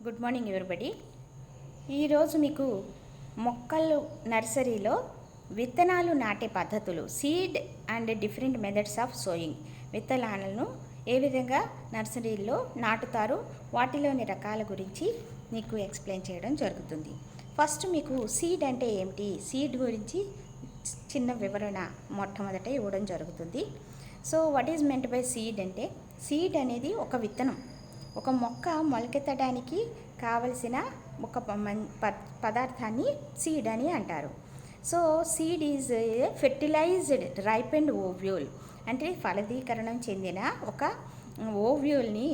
Good morning everybody. ఈరోజు మీకు మొక్కలు నర్సరీలో విత్తనాలు నాటే పద్ధతులు, seed and different methods of sowing, విత్తనాలను ఏ విధంగా నర్సరీలో నాటుతారు, వాటిలోని రకాల గురించి మీకు ఎక్స్ప్లెయిన్ చేయడం జరుగుతుంది. ఫస్ట్ మీకు సీడ్ అంటే ఏమిటి, సీడ్ గురించి చిన్న వివరణ మొట్టమొదట ఇవ్వడం జరుగుతుంది. So what is meant by seed అంటే, సీడ్ అనేది ఒక విత్తనం, ఒక మొక్క మొలకెత్తడానికి కావలసిన ఒక పదార్థాన్ని సీడ్ అని అంటారు. So seed is a fertilised రైపెండ్ ovule, అంటే ఫలదీకరణం చెందిన ఒక ఓవ్యూల్ని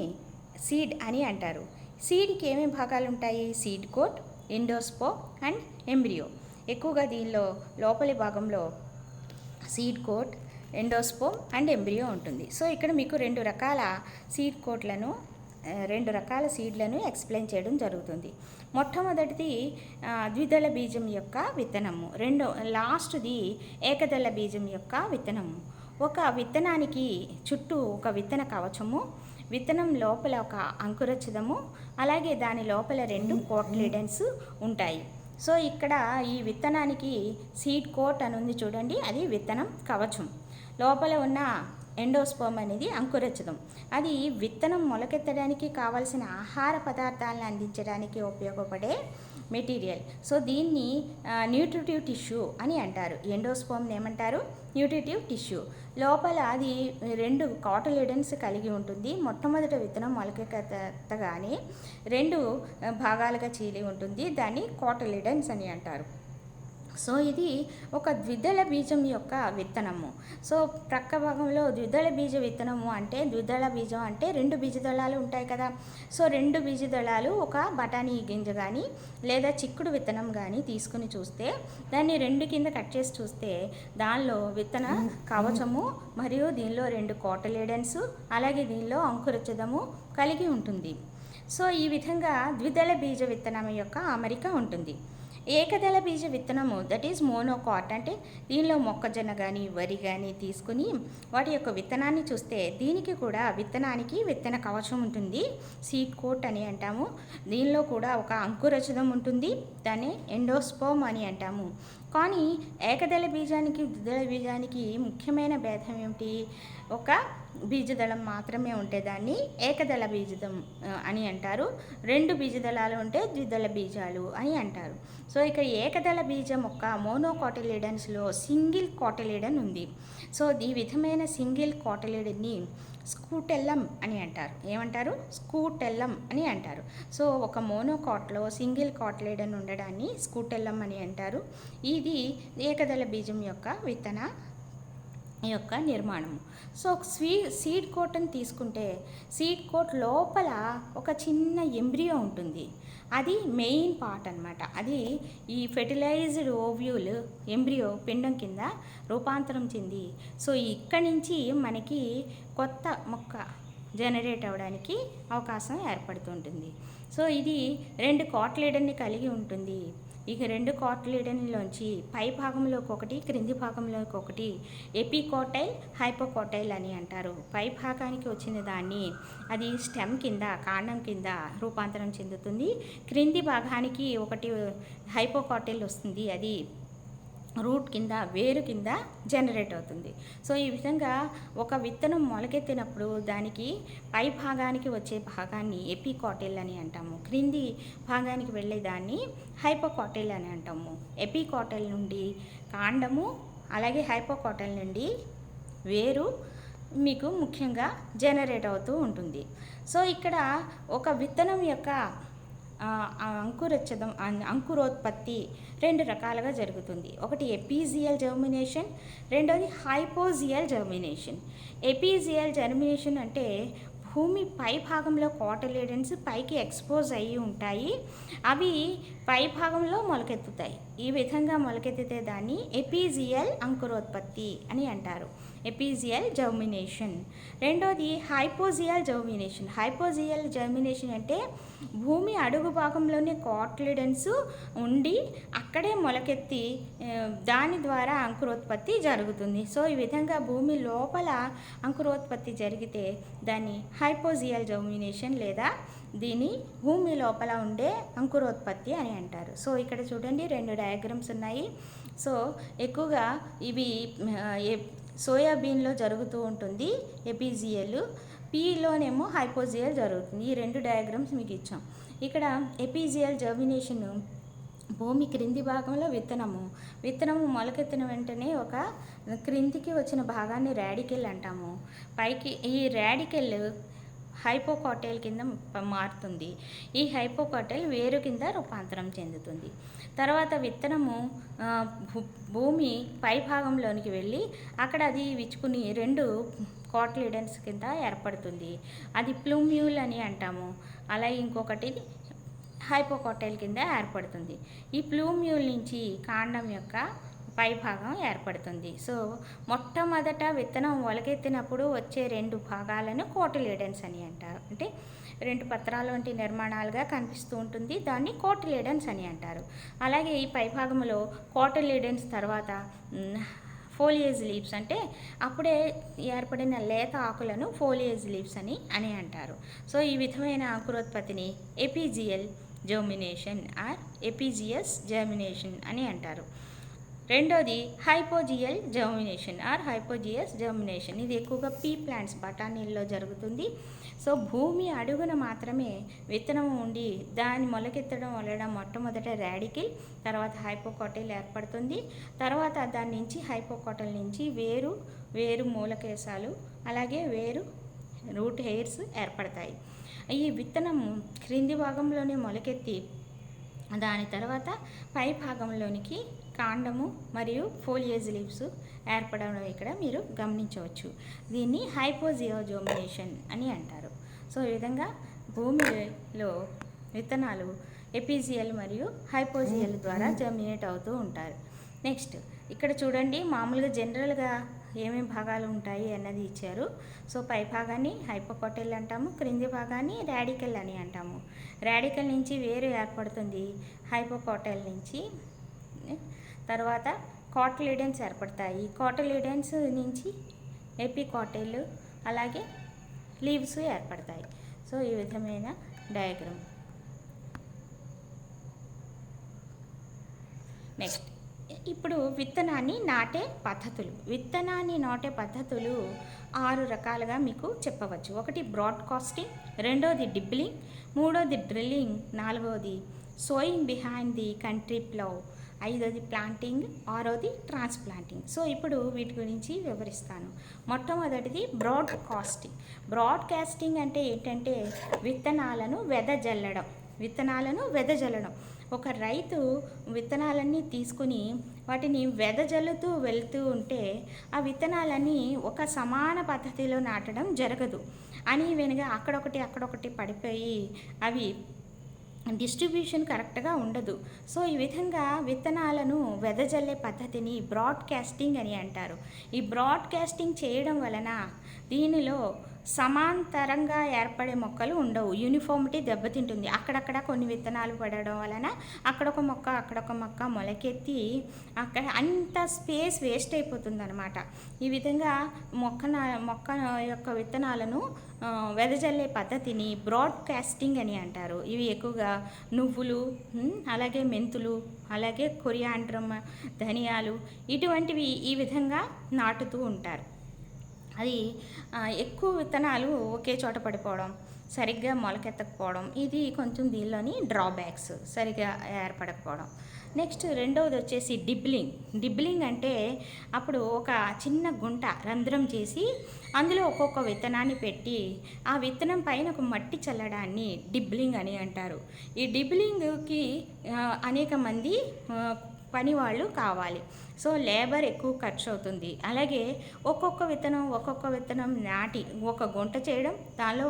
సీడ్ అని అంటారు. సీడ్కి ఏమేమి భాగాలు ఉంటాయి? Seed coat, endosperm and embryo. ఎక్కువగా దీనిలో లోపలి భాగంలో seed coat, endosperm and embryo ఉంటుంది. సో ఇక్కడ మీకు రెండు రకాల సీడ్లను ఎక్స్ప్లెయిన్ చేయడం జరుగుతుంది. మొట్టమొదటిది ద్విదళ బీజం యొక్క విత్తనము, లాస్ట్ది ఏకదళ బీజం యొక్క విత్తనము. ఒక విత్తనానికి చుట్టూ ఒక విత్తన కవచము, విత్తనం లోపల ఒక అంకురఛిదము, అలాగే దాని లోపల 2 కోట్లీడెన్స్ ఉంటాయి. సో ఇక్కడ ఈ విత్తనానికి సీడ్ కోట్ అని ఉంది చూడండి, అది విత్తనం కవచం. లోపల ఉన్న ఎండోస్పోమ్ అనేది అంకురఛిదం, అది విత్తనం మొలకెత్తడానికి కావాల్సిన ఆహార పదార్థాలను అందించడానికి ఉపయోగపడే మెటీరియల్. సో దీన్ని న్యూట్రిటివ్ టిష్యూ అని అంటారు. ఎండోస్పోమ్ని ఏమంటారు? Nutritive tissue. లోపల అది 2 కాటలిడన్స్ కలిగి ఉంటుంది. మొట్టమొదటి విత్తనం మొలకెత్తగానే 2 భాగాలుగా చీలి ఉంటుంది, దాన్ని కాటలిడన్స్ అని అంటారు. సో ఇది ఒక ద్విదళ బీజం యొక్క విత్తనము. సో ప్రక్క భాగంలో ద్విదళ బీజ విత్తనము అంటే, ద్విదళ బీజం అంటే 2 బీజదళాలు ఉంటాయి కదా. సో 2 బీజదళాలు ఒక బఠానీ గింజ కానీ లేదా చిక్కుడు విత్తనం కానీ తీసుకుని చూస్తే, దాన్ని 2 కింద కట్ చేసి చూస్తే దానిలో విత్తన కవచము మరియు దీనిలో 2 కోటలిడెన్స్, అలాగే దీనిలో అంకురఛిదము కలిగి ఉంటుంది. సో ఈ విధంగా ద్విదళ బీజ విత్తనం యొక్క అమరిక ఉంటుంది. ఏకదళ బీజ విత్తనము, దట్ ఈజ్ మోనోకాట్, అంటే దీనిలో మొక్కజొన్న కానీ వరి కానీ తీసుకుని వాటి యొక్క విత్తనాన్ని చూస్తే దీనికి కూడా విత్తనానికి విత్తన కవచం ఉంటుంది, సీడ్ కోట్ అని అంటాము. దీనిలో కూడా ఒక అంకురఛిదం ఉంటుంది, దాన్ని ఎండోస్పోమ్ అని అంటాము. కానీ ఏకదళ బీజానికి ద్విదళ బీజానికి ముఖ్యమైన భేదం ఏమిటి? ఒక బీజదళం మాత్రమే ఉంటే దాన్ని ఏకదళ బీజదం అని అంటారు. 2 బీజదళాలు ఉంటే ద్విదళ బీజాలు అని అంటారు. సో ఇక్కడ ఏకదళ బీజం యొక్క మోనోకాటిలిడన్స్లో సింగిల్ కాటిలిడన్ ఉంది. సో ఈ విధమైన సింగిల్ కాటిలిడన్ని స్కూటెల్లం అని అంటారు. ఏమంటారు? స్కూటెల్లం అని అంటారు. సో ఒక మోనోకాట్లో సింగిల్ కాటిలిడన్ ఉండడాన్ని స్కూటెల్లం అని అంటారు. ఇది ఏకదళ బీజం యొక్క విత్తన యొక్క నిర్మాణము. సో సీడ్ కోట్ని తీసుకుంటే, సీడ్ కోట్ లోపల ఒక చిన్న ఎంబ్రియో ఉంటుంది, అది మెయిన్ పార్ట్ అనమాట. అది ఈ ఫెర్టిలైజ్డ్ ఓవ్యూల్ ఎంబ్రియో పిండం కింద రూపాంతరం చెంది, సో ఇక్కడి నుంచి మనకి కొత్త మొక్క జనరేట్ అవ్వడానికి అవకాశం ఏర్పడుతుంటుంది. సో ఇది 2 కాట్లీడన్ని కలిగి ఉంటుంది. ఇక 2 కాట్లీడన్లోంచి పై భాగంలోకి ఒకటి, క్రింది భాగంలోకి ఒకటి ఎపికోటైల్, హైపోకోటైల్ అని అంటారు. పై భాగానికి వచ్చిన దాన్ని అది స్టెమ్ కింద, కాండం కింద రూపాంతరం చెందుతుంది. క్రింది భాగానికి ఒకటి హైపోకోటైల్ వస్తుంది, అది రూట్ కింద, వేరు కింద జనరేట్ అవుతుంది. సో ఈ విధంగా ఒక విత్తనం మొలకెత్తినప్పుడు దానికి పై భాగానికి వచ్చే భాగాన్ని ఎపికాటిల్ అని అంటాము, క్రింది భాగానికి వెళ్ళే దాన్ని హైపోకాటిల్ అని అంటాము. ఎపికాటిల్ నుండి కాండము, అలాగే హైపోకాటిల్ నుండి వేరు మీకు ముఖ్యంగా జనరేట్ అవుతూ ఉంటుంది. సో ఇక్కడ ఒక విత్తనం యొక్క అంకురోత్పత్తి 2 రకాలుగా జరుగుతుంది. ఒకటి ఎపీజియల్ జర్మినేషన్, రెండోది హైపోజియల్ జర్మినేషన్. ఎపీజియల్ జర్మినేషన్ అంటే భూమి పై భాగంలో కాటిలిడన్స్ పైకి ఎక్స్పోజ్ అయ్యి ఉంటాయి, అవి పై భాగంలో మొలకెత్తుతాయి. ఈ విధంగా మొలకెత్తితే దాన్ని ఎపీజియల్ అంకురోత్పత్తి అని అంటారు, ఎపీజియల్ జర్మినేషన్. రెండోది హైపోజియల్ జర్మినేషన్. హైపోజియల్ జర్మినేషన్ అంటే భూమి అడుగు భాగంలోనే కాటిలిడన్స్ ఉండి అక్కడే మొలకెత్తి దాని ద్వారా అంకురోత్పత్తి జరుగుతుంది. సో ఈ విధంగా భూమి లోపల అంకురోత్పత్తి జరిగితే దాన్ని హైపోజియల్ జర్మినేషన్ లేదా దీని భూమి లోపల ఉండే అంకురోత్పత్తి అని అంటారు. సో ఇక్కడ చూడండి 2 డయాగ్రామ్స్ ఉన్నాయి. సో ఎక్కువగా ఇవి సోయాబీన్లో జరుగుతూ ఉంటుంది ఎపిజియల్, పీలోనేమో హైపోజియల్ జరుగుతుంది. ఈ 2 డయాగ్రామ్స్ మీకు ఇచ్చాం. ఇక్కడ ఎపిజియల్ జర్మినేషన్ భూమి క్రింది భాగంలో విత్తనము మొలకెత్తిన వెంటనే ఒక క్రిందికి వచ్చిన భాగాన్ని రాడికల్ అంటాము. పైకి ఈ రాడికల్ హైపోకాటైల్ కింద మారుతుంది. ఈ హైపోకాటైల్ వేరు కింద రూపాంతరం చెందుతుంది. తర్వాత విత్తనము భూమి పై భాగంలోనికి వెళ్ళి అక్కడ అది విచ్చుకుని 2 కాటిలిడన్స్ కింద ఏర్పడుతుంది. అది ప్లూమ్యూల్ అని అంటాము. అలాగే ఇంకొకటి హైపోకాటైల్ కింద ఏర్పడుతుంది. ఈ ప్లూమ్యూల్ నుంచి కాండం యొక్క పై భాగం ఏర్పడుతుంది. సో మొట్టమొదట విత్తనం మొలకెత్తినప్పుడు వచ్చే 2 భాగాలను కోటిలిడన్స్ అని అంటారు. అంటే 2 పత్రాల వంటి నిర్మాణాలుగా కనిపిస్తూ ఉంటుంది. దాన్ని కోటిలిడన్స్ అని అంటారు. అలాగే ఈ పై భాగంలో కోటిలిడన్స్ తర్వాత ఫోలియేజ్ లీవ్స్, అంటే అప్పుడే ఏర్పడిన లేత ఆకులను ఫోలియేజ్ లీవ్స్ అని అంటారు. సో ఈ విధమైన అంకురోత్పత్తిని ఎపిజియల్ జర్మినేషన్ ఆర్ ఎపిజియస్ జర్మినేషన్ అని అంటారు. రెండోది హైపోజియల్ జర్మినేషన్ ఆర్ హైపోజియస్ జర్మినేషన్. ఇది ఎక్కువగా పీ ప్లాంట్స్, బఠానీల్లో జరుగుతుంది. సో భూమి అడుగున మాత్రమే విత్తనం ఉండి దాన్ని మొలకెత్తడం వలన మొట్టమొదట రాడికల్, తర్వాత హైపోకాటైల్ ఏర్పడుతుంది. తర్వాత దాని నుంచి హైపోకాటైల్ నుంచి వేరు మూలకేశాలు, అలాగే వేరు రూట్ హెయిర్స్ ఏర్పడతాయి. ఈ విత్తనం క్రింది భాగంలోనే మొలకెత్తి దాని తర్వాత పై భాగంలోనికి కాండము మరియు ఫోలియేజ్ లీవ్స్ ఏర్పడడం ఇక్కడ మీరు గమనించవచ్చు. దీన్ని హైపోజియోజర్మినేషన్ అని అంటారు. సో ఈ విధంగా భూమిలో విత్తనాలు ఎపిజియల్ మరియు హైపోజియల్ ద్వారా జర్మినేట్ అవుతూ ఉంటారు. నెక్స్ట్ ఇక్కడ చూడండి, మామూలుగా జనరల్గా ఏమేమి భాగాలు ఉంటాయి అన్నది ఇచ్చారు. సో పై భాగాన్ని హైపోకాటైల్ అంటాము, క్రింది భాగాన్ని రాడికల్ అని అంటాము. రాడికల్ నుంచి వేరు ఏర్పడుతుంది, హైపోకాటైల్ నుంచి. తర్వాత కాటిలిడన్స్ ఏర్పడతాయి, కాటిలిడన్స్ నుంచి ఎపికాటైల్, అలాగే లీవ్స్ ఏర్పడతాయి. సో ఈ విధమైన డయాగ్రామ్. నెక్స్ట్ ఇప్పుడు విత్తనాన్ని నాటే పద్ధతులు 6 రకాలుగా మీకు చెప్పవచ్చు. ఒకటి బ్రాడ్కాస్టింగ్, రెండోది డిబ్లింగ్, మూడోది డ్రిల్లింగ్, నాలుగోది sowing behind the country plough, ఐదోది ప్లాంటింగ్, ఆరోది ట్రాన్స్ప్లాంటింగ్. సో ఇప్పుడు వీటి గురించి వివరిస్తాను. మొట్టమొదటిది బ్రాడ్కాస్టింగ్ అంటే ఏంటంటే విత్తనాలను వెదజల్లడం. ఒక రైతు విత్తనాలన్నీ తీసుకుని వాటిని వెదజల్లుతూ వెళ్తూ ఉంటే ఆ విత్తనాలన్నీ ఒక సమాన పద్ధతిలో నాటడం జరగదు. అనీవెన్గా అక్కడొకటి పడిపోయి అవి డిస్ట్రిబ్యూషన్ కరెక్ట్గా ఉండదు. సో ఈ విధంగా విత్తనాలను వెదజల్లే పద్ధతిని బ్రాడ్కాస్టింగ్ అని అంటారు. ఈ బ్రాడ్కాస్టింగ్ చేయడం వలన దీనిలో సమాంతరంగా ఏర్పడే మొక్కలు ఉండవు, యూనిఫామిటీ దెబ్బతింటుంది. అక్కడక్కడ కొన్ని విత్తనాలు పడడం వలన అక్కడొక మొక్క మొలకెత్తి అక్కడ అంత స్పేస్ వేస్ట్ అయిపోతుంది అన్నమాట. ఈ విధంగా మొక్క యొక్క విత్తనాలను వెదజల్లే పద్ధతిని బ్రాడ్కాస్టింగ్ అని అంటారు. ఇవి ఎక్కువగా నువ్వులు, అలాగే మెంతులు, అలాగే కొరియాండ్రమ్, ధనియాలు ఇటువంటివి ఈ విధంగా నాటుతూ ఉంటారు. అది ఎక్కువ విత్తనాలు ఒకే చోట పడిపోవడం, సరిగ్గా మొలకెత్తకపోవడం, ఇది కొంచెం దీనిలోని డ్రాబ్యాక్స్, సరిగ్గా ఏర్పడకపోవడం. నెక్స్ట్ రెండవది వచ్చేసి డిబ్లింగ్ అంటే అప్పుడు ఒక చిన్న గుంట రంధ్రం చేసి అందులో ఒక్కొక్క విత్తనాన్ని పెట్టి ఆ విత్తనం పైన ఒక మట్టి చల్లడాన్ని డిబ్లింగ్ అని అంటారు. ఈ డిబ్లింగ్కి అనేక మంది పని వాళ్ళు కావాలి. సో లేబర్ ఎక్కువ ఖర్చు అవుతుంది. అలాగే ఒక్కొక్క విత్తనం నాటి ఒక గుంట చేయడం, దానిలో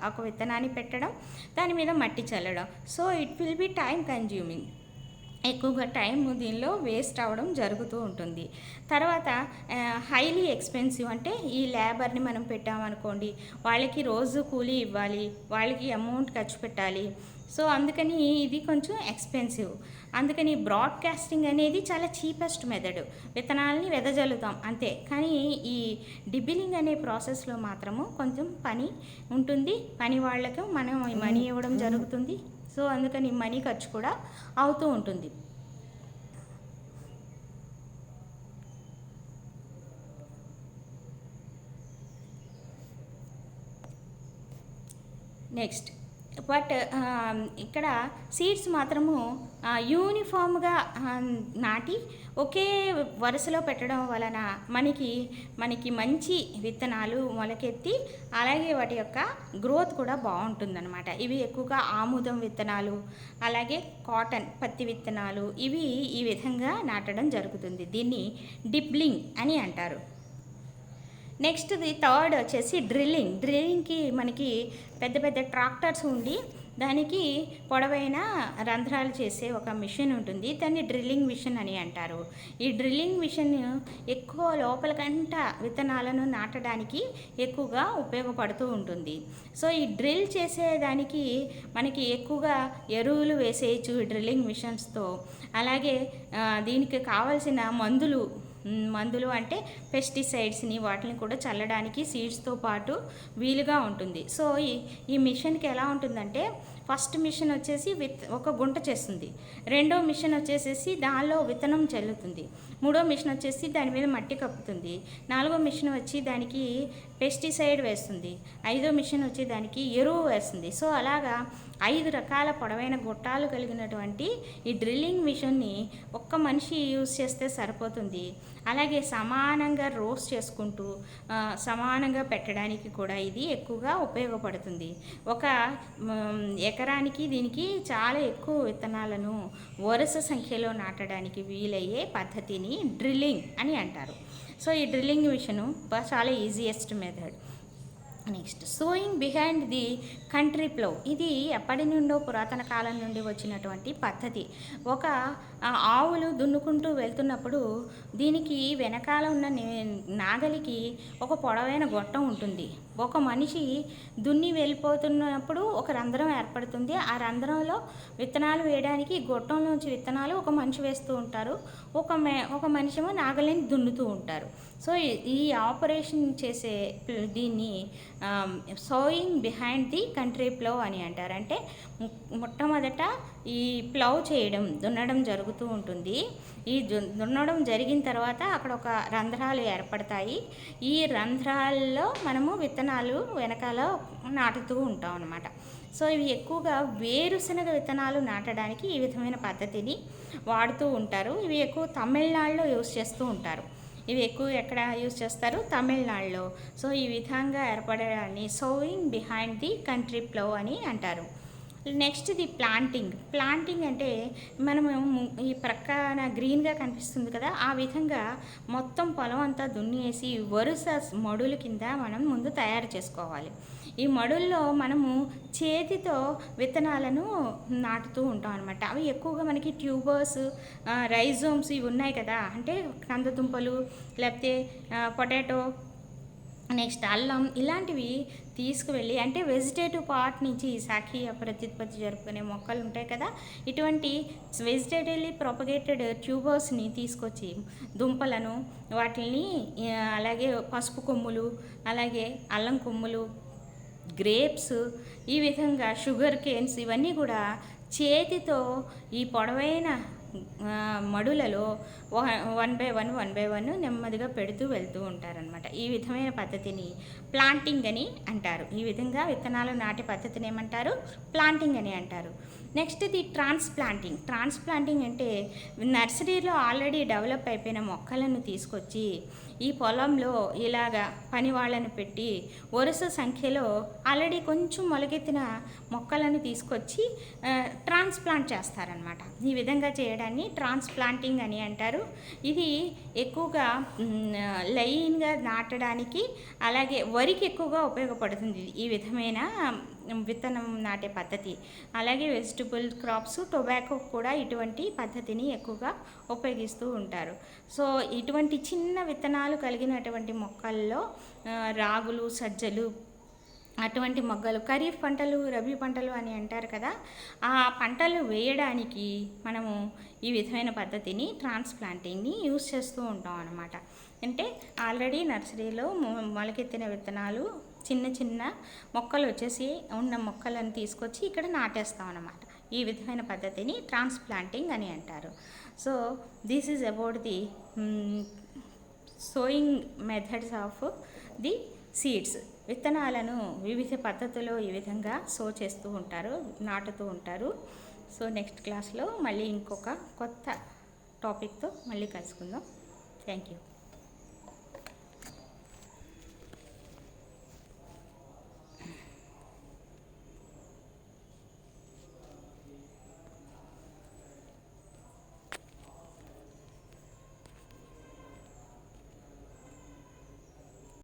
ఒక విత్తనాన్ని పెట్టడం, దాని మీద మట్టి చల్లడం. So it will be time consuming, ఎక్కువగా టైం దీనిలో వేస్ట్ అవ్వడం జరుగుతూ ఉంటుంది. తర్వాత హైలీ ఎక్స్పెన్సివ్, అంటే ఈ లేబర్ని మనం పెట్టామనుకోండి, వాళ్ళకి రోజు కూలీ ఇవ్వాలి, వాళ్ళకి అమౌంట్ ఖర్చు పెట్టాలి. సో అందుకని ఇది కొంచెం ఎక్స్పెన్సివ్. అందుకని బ్రాడ్కాస్టింగ్ అనేది చాలా చీపెస్ట్ మెథడ్. విత్తనాలని వెదజల్లుతాం అంతే. కానీ ఈ డిబ్బిలింగ్ అనే ప్రాసెస్లో మాత్రము కొంచెం పని ఉంటుంది. పని వాళ్ళకు మనం మనీ ఇవ్వడం జరుగుతుంది. సో అందుకని మనీ ఖర్చు కూడా అవుతూ ఉంటుంది. నెక్స్ట్ బట్ ఇక్కడ సీడ్స్ మాత్రము యూనిఫామ్గా నాటి ఒకే వరుసలో పెట్టడం వలన మనకి మంచి విత్తనాలు మొలకెత్తి అలాగే వాటి యొక్క గ్రోత్ కూడా బాగుంటుందన్నమాట. ఇవి ఎక్కువగా ఆముదం విత్తనాలు, అలాగే కాటన్ పత్తి విత్తనాలు ఇవి ఈ విధంగా నాటడం జరుగుతుంది. దీన్ని డిబ్లింగ్ అని అంటారు. నెక్స్ట్ది థర్డ్ వచ్చేసి డ్రిల్లింగ్కి మనకి పెద్ద పెద్ద ట్రాక్టర్స్ ఉండి దానికి పొడవైన రంధ్రాలు చేసే ఒక మిషన్ ఉంటుంది. దాన్ని డ్రిల్లింగ్ మిషన్ అని అంటారు. ఈ డ్రిల్లింగ్ మిషన్ ఎక్కువ లోపలికంట విత్తనాలను నాటడానికి ఎక్కువగా ఉపయోగపడుతూ ఉంటుంది. సో ఈ డ్రిల్ చేసేదానికి మనకి ఎక్కువగా ఎరువులు వేసేయచ్చు డ్రిల్లింగ్ మిషన్స్తో. అలాగే దీనికి కావాల్సిన మందులు అంటే పెస్టిసైడ్స్ని వాటిని కూడా చల్లడానికి సీడ్స్తో పాటు వీలుగా ఉంటుంది. సో ఈ మిషన్కి ఎలా ఉంటుందంటే ఫస్ట్ మిషన్ వచ్చేసి ఒక గుంట చేస్తుంది, రెండో మిషన్ వచ్చేసేసి దానిలో విత్తనం చల్లుతుంది, మూడో మిషన్ వచ్చేసి దాని మీద మట్టి కప్పుతుంది, నాలుగో మిషన్ వచ్చి దానికి పెస్టిసైడ్ వేస్తుంది, ఐదో మిషన్ వచ్చి దానికి ఎరువు వేస్తుంది. సో అలాగా 5 రకాల పొడవైన గొట్టాలు కలిగినటువంటి ఈ డ్రిల్లింగ్ మిషన్ని ఒక్క మనిషి యూజ్ చేస్తే సరిపోతుంది. అలాగే సమానంగా రోస్ట్ చేసుకుంటూ సమానంగా పెట్టడానికి కూడా ఇది ఎక్కువగా ఉపయోగపడుతుంది. ఒక ఎకరానికి దీనికి చాలా ఎక్కువ విత్తనాలను వరుస సంఖ్యలో నాటడానికి వీలయ్యే పద్ధతిని డ్రిల్లింగ్ అని అంటారు. సో ఈ డ్రిల్లింగ్ మిషను చాలా easiest method. Next sowing behind the country plough. ఇది ఎప్పటి నుండో పురాతన కాలం నుండి వచ్చినటువంటి పద్ధతి. ఒక ఆవులు దున్నుకుంటూ వెళ్తున్నప్పుడు దీనికి వెనకాల ఉన్న నాగలికి ఒక పొడవైన గొట్టం ఉంటుంది. ఒక మనిషి దున్ని వెళ్ళిపోతున్నప్పుడు ఒక రంధ్రం ఏర్పడుతుంది. ఆ రంధ్రంలో విత్తనాలు వేయడానికి గొట్టంలోంచి విత్తనాలు ఒక మనిషి వేస్తూ ఉంటారు, ఒక మనిషి ఏమో నాగలిని దున్నుతూ ఉంటారు. సో ఈ ఆపరేషన్ చేసే దీన్ని సోయింగ్ బిహైండ్ ది కంట్రీ ప్లో అని అంటారు. అంటే మొట్టమొదట ఈ ప్లౌ చేయడం దున్నడం జరుగుతూ ఉంటుంది. ఈ దున్నడం జరిగిన తర్వాత అక్కడ ఒక రంధ్రాలు ఏర్పడతాయి. ఈ రంధ్రాల్లో మనము విత్తనాలు వెనకాల నాటుతూ ఉంటాం అన్నమాట. సో ఇవి ఎక్కువగా వేరుశనగ విత్తనాలు నాటడానికి ఈ విధమైన పద్ధతిని వాడుతూ ఉంటారు. ఇవి ఎక్కువ తమిళనాడులో యూస్ చేస్తూ ఉంటారు. ఇవి ఎక్కువ ఎక్కడ యూజ్ చేస్తారు? తమిళనాడులో. సో ఈ విధంగా ఏర్పడడాన్ని సోయింగ్ బిహైండ్ ది కంట్రీ ప్లో అని అంటారు. నెక్స్ట్ ది ప్లాంటింగ్ అంటే మనము ఈ ప్రక్కన గ్రీన్గా కనిపిస్తుంది కదా, ఆ విధంగా మొత్తం పొలం అంతా దున్నేసి వరుస మడుల కింద మనం ముందు తయారు చేసుకోవాలి. ఈ మడుల్లో మనము చేతితో విత్తనాలను నాటుతూ ఉంటాం అనమాట. అవి ఎక్కువగా మనకి ట్యూబర్స్, రైజోమ్స్ ఇవి ఉన్నాయి కదా, అంటే కందదుంపలు లేకపోతే పొటాటో, నెక్స్ట్ అల్లం ఇలాంటివి తీసుకువెళ్ళి, అంటే వెజిటేటివ్ పార్ట్ నుంచి శాఖీయ ప్రత్యుత్పత్తి జరుపుకునే మొక్కలు ఉంటాయి కదా, ఇటువంటి వెజిటేటివ్లీ ప్రొపగేటెడ్ ట్యూబర్స్ని తీసుకొచ్చి దుంపలను వాటిని అలాగే పసుపు కొమ్ములు, అలాగే అల్లం కొమ్ములు, గ్రేప్స్, ఈ విధంగా షుగర్ కేన్స్ ఇవన్నీ కూడా చేతితో ఈ పొడవైన మడులలో 1 by 1 నెమ్మదిగా పెడుతూ వెళ్తూ ఉంటారనమాట. ఈ విధమైన పద్ధతిని ప్లాంటింగ్ అని అంటారు. ఈ విధంగా విత్తనాలు నాటే పద్ధతిని ఏమంటారు? ప్లాంటింగ్ అని అంటారు. నెక్స్ట్ ఇది ట్రాన్స్ప్లాంటింగ్ అంటే నర్సరీలో ఆల్రెడీ డెవలప్ అయిపోయిన మొక్కలను తీసుకొచ్చి ఈ పొలంలో ఇలాగా పని వాళ్ళని పెట్టి వరుస సంఖ్యలో ఆల్రెడీ కొంచెం మొలకెత్తిన మొక్కలను తీసుకొచ్చి ట్రాన్స్ప్లాంట్ చేస్తారనమాట. ఈ విధంగా చేయడాన్ని ట్రాన్స్ప్లాంటింగ్ అని అంటారు. ఇది ఎక్కువగా లైన్గా నాటడానికి, అలాగే వరికి ఎక్కువగా ఉపయోగపడుతుంది ఈ విధమైన విత్తనం నాటే పద్ధతి. అలాగే వెజిటబుల్ క్రాప్స్, టొబాకో కూడా ఇటువంటి పద్ధతిని ఎక్కువగా ఉపయోగిస్తూ ఉంటారు. సో ఇటువంటి చిన్న విత్తనాలు కలిగినటువంటి మొక్కల్లో రాగులు, సజ్జలు, అటువంటి మొగ్గలు ఖరీఫ్ పంటలు, రబీ పంటలు అని అంటారు కదా, ఆ పంటలు వేయడానికి మనము ఈ విధమైన పద్ధతిని ట్రాన్స్ప్లాంటింగ్ని యూస్ చేస్తూ ఉంటాం అన్నమాట. అంటే ఆల్రెడీ నర్సరీలో మొలకెత్తిన విత్తనాలు చిన్న చిన్న మొక్కలు వచ్చేసి ఉన్న మొక్కలను తీసుకొచ్చి ఇక్కడ నాటేస్తాం అన్నమాట. ఈ విధమైన పద్ధతిని ట్రాన్స్ప్లాంటింగ్ అని అంటారు. So this is about the sowing methods of the seeds. విత్తనాలను వివిధ పద్ధతుల్లో ఈ విధంగా సో చేస్తూ ఉంటారు, నాటుతూ ఉంటారు. సో నెక్స్ట్ క్లాస్లో మళ్ళీ ఇంకొక కొత్త టాపిక్తో మళ్ళీ కలుసుకుందాం. Thank you.